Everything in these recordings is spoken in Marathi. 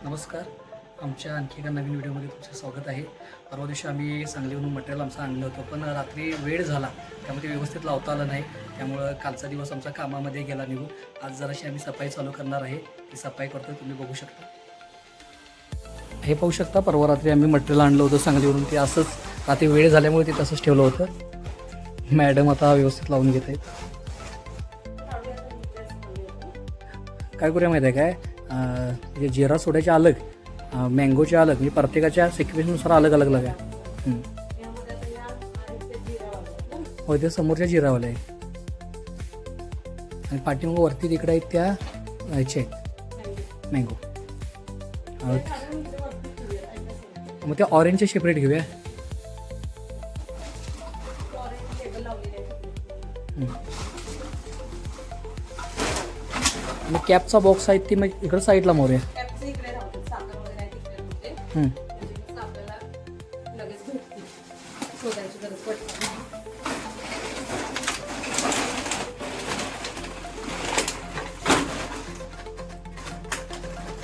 नमस्कार. आमच्या आणखी एका नवीन व्हिडिओमध्ये तुमचं स्वागत आहे. परवा दिवशी आम्ही सांगलीवरून मटेरियल आमचं आणलं होतं, पण रात्री वेळ झाला त्यामध्ये व्यवस्थित लावता आलं नाही. त्यामुळं कालचा दिवस आमचा कामामध्ये गेला निघून. आज जराशी आम्ही सफाई चालू करणार आहे. ती सफाई करतो, तुम्ही बघू शकता. हे पाहू शकता, परवा रात्री आम्ही मटेरियल आणलं होतं सांगलीवरून. ते असंच रात्री वेळ झाल्यामुळे ते तसंच ठेवलं होतं. मॅडम आता व्यवस्थित लावून घेत आहेत. काय करूया माहिती आहे काय, जिरा सोड्याच्या अलग, मँगोच्या अलग, म्हणजे प्रत्येकाच्या सिक्वेन्सनुसार अलग अलग लगा. हो, ते समोरच्या जिरावाल्या आहे आणि पाठीमागं वरती तिकडे आहेत त्या ह्याचे आहेत मँगो. मग त्या ऑरेंजचे सेपरेट घेऊया. आणि कॅपचा बॉक्स आहे ती मग इकडं साईडला मोरूया.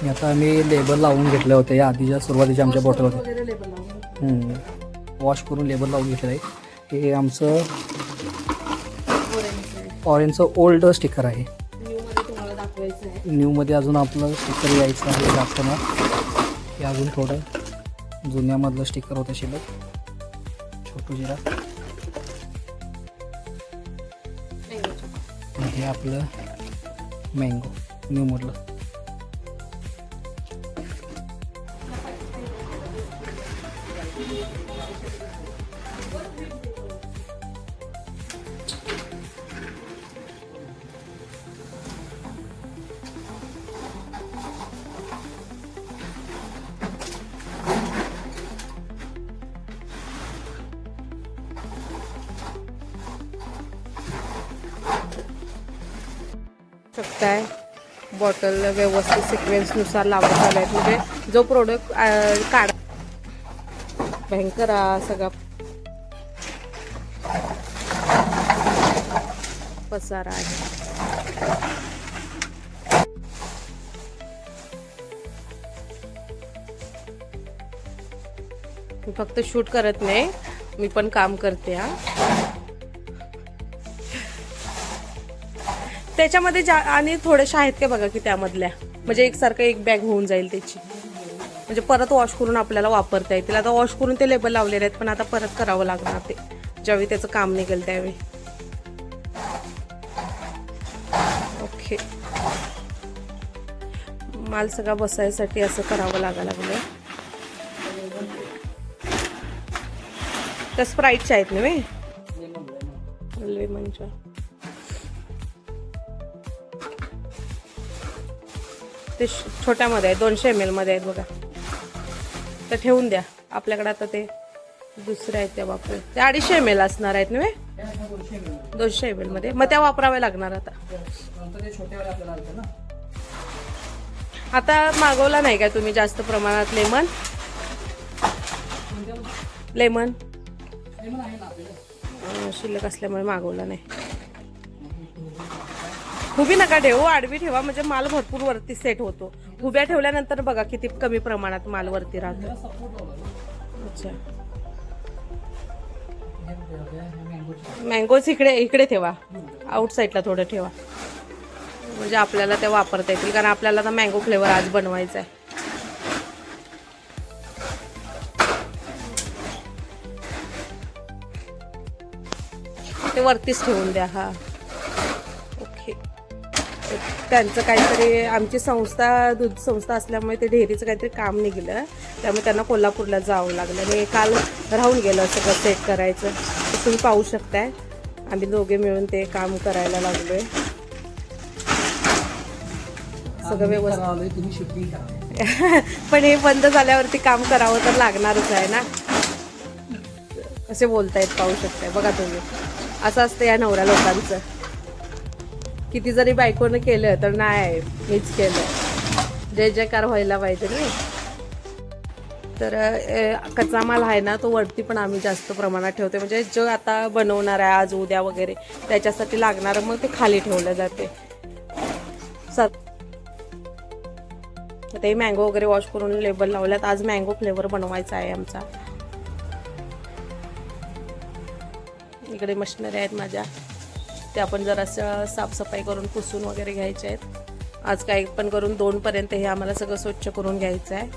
आता आम्ही लेबल लावून घेतले होते या आधीच्या सुरुवातीच्या आमच्या बॉटलमध्ये. वॉश करून लेबल लावून घेतलं आहे. हे आमचं ऑरेंजचं ओल्ड स्टिकर आहे. न्यूमध्ये अजून आपलं स्टिकर यायचं आहे दाखवणार. हे अजून थोडं जुन्यामधलं स्टिकर होतं शिल्लक. छोटू जिरा. हे आपलं मँगो न्यूमधलं. शकताय बॉटल व्यवस्थित सिक्वेन्सनुसार लावत आले आहेत. म्हणजे जो प्रोडक्ट काढ भयंकर सगळा पसारा आहे. मी फक्त शूट करत नाही, मी पण काम करते. त्याच्यामध्ये आणि थोड्याशा आहेत का बघा की त्यामधल्या, म्हणजे एकसारखं एक बॅग होऊन जाईल त्याची. म्हणजे परत वॉश करून आपल्याला वापरता येतील. आता वॉश करून ते लेबल लावलेले आहेत, पण आता परत करावं लागणार ते ज्यावेळी त्याचं काम निघेल त्यावेळी. ओके, माल सगळा बसायसाठी असं करावं लागायला लागलं. त्या स्प्राईटच्या आहेत ना लेमनच्या. ते छोट्यामध्ये आहे, 200 ml मध्ये आहेत बघा. तर ठेवून द्या आपल्याकडे. आता ते दुसरे आहेत त्या वापरू. ते 250 ml असणार आहेत ना 200 ml मध्ये. मग त्या वापराव्या लागणार. आता मागवला नाही काय तुम्ही जास्त प्रमाणात लेमन शिल्लक असल्यामुळे मागवला नाही. उभी नका ठेवू, आडवी ठेवा, म्हणजे माल भरपूर वरती सेट होतो. उभ्या ठेवल्यानंतर बघा किती कमी प्रमाणात माल वरती राहतो. अच्छा, मँगोज इकडे ठेवा, आउट साईडला थोडं ठेवा, म्हणजे आपल्याला ते वापरता येतील. कारण आपल्याला तर मँगो फ्लेवर आज बनवायचा आहे. ते वरतीच ठेवून द्या. हा, ओके. त्यांचं काहीतरी, आमची संस्था दूध संस्था असल्यामुळे ते डेअरीचं काहीतरी काम निघालं, त्यामुळे त्यांना कोल्हापूरला जावं लागलं. आणि काल राहून गेलं सगळं सेट करायचं. तर तुम्ही पाहू शकताय आम्ही दोघे मिळून ते काम करायला लागलोय. सगळं व्यवस्थित. पण हे बंद झाल्यावरती काम करावं तर लागणारच आहे ना. कसे बोलतायत पाहू शकताय बघा तुम्ही. असं असतं या नवऱ्या लोकांचं. किती जरी बायकोनं केलं तर नाही, मीच केलं. जय जयकार व्हायला पाहिजे नाही. तर कच्चा माल आहे ना तो वरती पण आम्ही जास्त प्रमाणात ठेवतो. म्हणजे जो आता बनवणार आहे आज उद्या वगैरे त्याच्यासाठी लागणारं मग ते खाली ठेवलं जाते. ते मँगो वगैरे वॉश करून लेबल लावल्यात. आज मँगो फ्लेवर बनवायचा आहे आमचा. इकडे मशिनरी आहेत माझ्या, ते आपण जरासं साफसफाई करून पुसून वगैरे घ्यायचे आहेत. आज काही पण करून 2 पर्यंत हे आम्हाला सगळं स्वच्छ करून घ्यायचं आहे.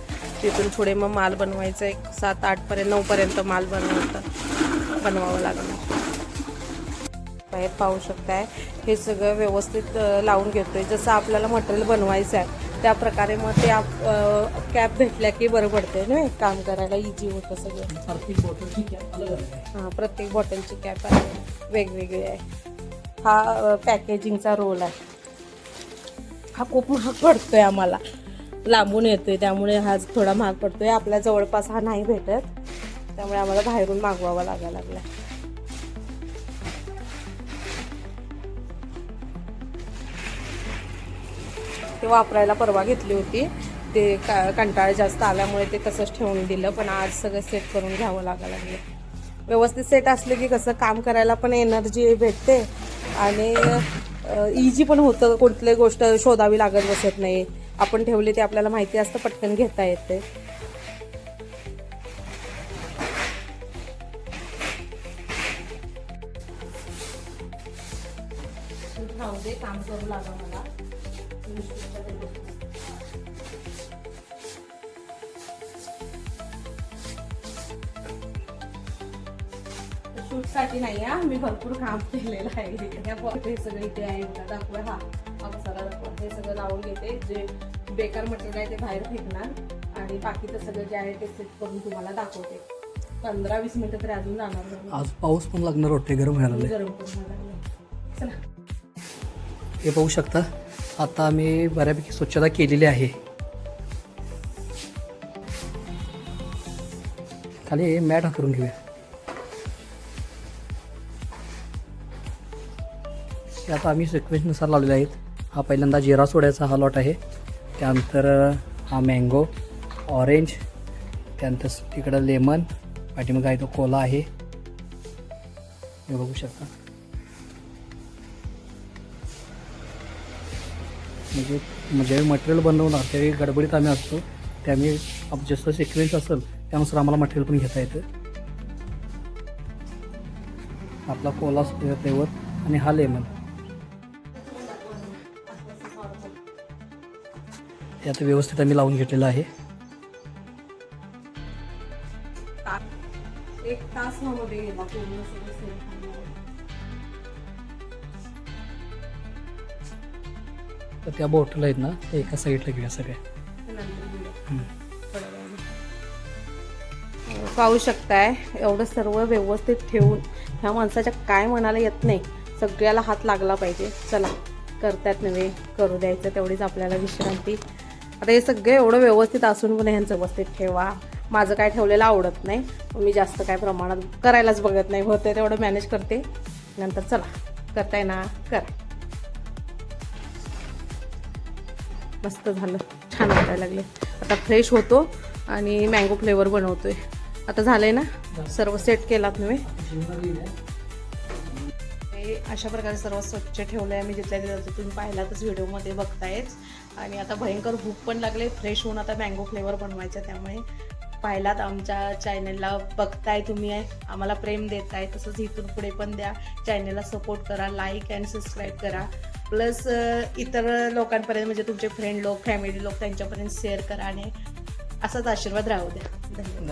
तिथून पुढे मग माल बनवायचं आहे. 7-8 पर्यंत 9 पर्यंत माल बनवावं लागणार. बाहेर पाहू शकताय हे सगळं व्यवस्थित लावून घेतोय. जसं आपल्याला मटेरियल बनवायचं आहे त्या प्रकारे मग ते कॅप भेटल्या की बरं पडते ना, काम करायला इझी होतं सगळं. प्रत्येक बॉटलची कॅप अलग आहे. हां, प्रत्येक बॉटलची कॅप आहे, वेगवेगळी आहे. हा पॅकेजिंगचा रोल आहे. हा खूप महाग पडतोय आम्हाला, लांबून येतोय त्यामुळे हा थोडा महाग पडतोय. आपल्या जवळपास हा नाही भेटत, त्यामुळे आम्हाला बाहेरून मागवावा लागायला लागला. ते वापरायला परवा घेतली होती, ते कंटाळा जास्त आल्यामुळे ते तसंच ठेवून दिलं. पण आज सगळं सेट करून घ्यावं लागायला लागलं. व्यवस्थित सेट असले की कसं काम करायला पण एनर्जी भेटते आणि इझी पण होतं. कोणतीही गोष्ट शोधावी लागत बसत नाही. आपण ठेवले ते आपल्याला माहिती असतं, पटकन घेता येते. काम करू लागा मला. शूटसाठी नाही हा, मी भरपूर काम केलेलं आहे. हे सगळं इथे आहे, दाखवा. हा अप्सरा दाखवा. हे सगळं लावून घेते. जे बेकार मटेरियल आहे ते बाहेर फेकणार आणि बाकीचं सगळं जे आहे ते सेट करून तुम्हाला दाखवते. 15-20 मिनिटं तरी अजून जाणार नाही. आज पाऊस पण लागणार वाटते, गरम व्हायला लागले. गरम करून लागले. चला, हे पाहू शकता. आता आम्ही बऱ्यापैकी स्वच्छता केलेली आहे. खाली मॅट हातरून घेऊया. हे आता आम्ही सिक्वेन्सनुसार लावलेले आहेत. हा पहिल्यांदा जिरा सोड्याचा हा लॉट आहे. त्यानंतर हा मँगो, ऑरेंज, त्यानंतर तिकडं लेमन, पाठीमागं आहे तो कोला आहे. हे बघू शकता. म्हणजे मटेरियल बनवणार त्यावेळी गडबडीत आम्ही असतो, त्यामुळे जसं सिक्वेन्स असेल त्यानुसार आम्हाला मटेरियल पण घेता येतं. आपला कोला फ्लेवर आणि हा लेमन. हे आता व्यवस्थित आम्ही लावून घेतलेलं आहे. 1 तास मध्ये गेला पूर्ण सगळं सेट. तर त्या बॉटल आहेत ना, ते एका साईडला घेऊया सगळ्या. पाहू शकताय एवढं सर्व व्यवस्थित ठेवून ह्या माणसाच्या काय मनाला येत नाही, सगळ्याला हात लागला पाहिजे. चला, करतात नव्हे, करू द्यायचं तेवढीच आपल्याला विश्रांती. आता हे सगळं एवढं व्यवस्थित असून पण ह्यांचं व्यवस्थित ठेवा. माझं काय ठेवलेलं आवडत नाही, मी जास्त काय प्रमाणात करायलाच बघत नाही. होते तेवढं मॅनेज करते. नंतर चला, करताय ना, करा. मस्त झालं, छान वाटायला लागले. आता फ्रेश होतो आणि मँगो फ्लेवर बनवतोय. आता झालंय ना, सर्व सेट केलात नव्हे. हे अशा प्रकारे सर्व स्वच्छ ठेवलंय आम्ही. जिथल्या तिथं तुम्ही पाहिलातच व्हिडिओमध्ये बघतायच. आणि आता भयंकर भूक पण लागले. फ्रेश होऊन आता मँगो फ्लेवर बनवायचा, त्यामुळे पाहिलात आमच्या चॅनलला बघताय तुम्ही, आम्हाला प्रेम देताय. तसंच इथून पुढे पण द्या. चॅनलला सपोर्ट करा, लाईक अँड सबस्क्राईब करा. प्लस इतर लोकांपर्यंत म्हणजे तुमचे फ्रेंड लोक, फॅमिली लोक, त्यांच्यापर्यंत शेअर करा आणि असाच आशीर्वाद राहू द्या. धन्यवाद.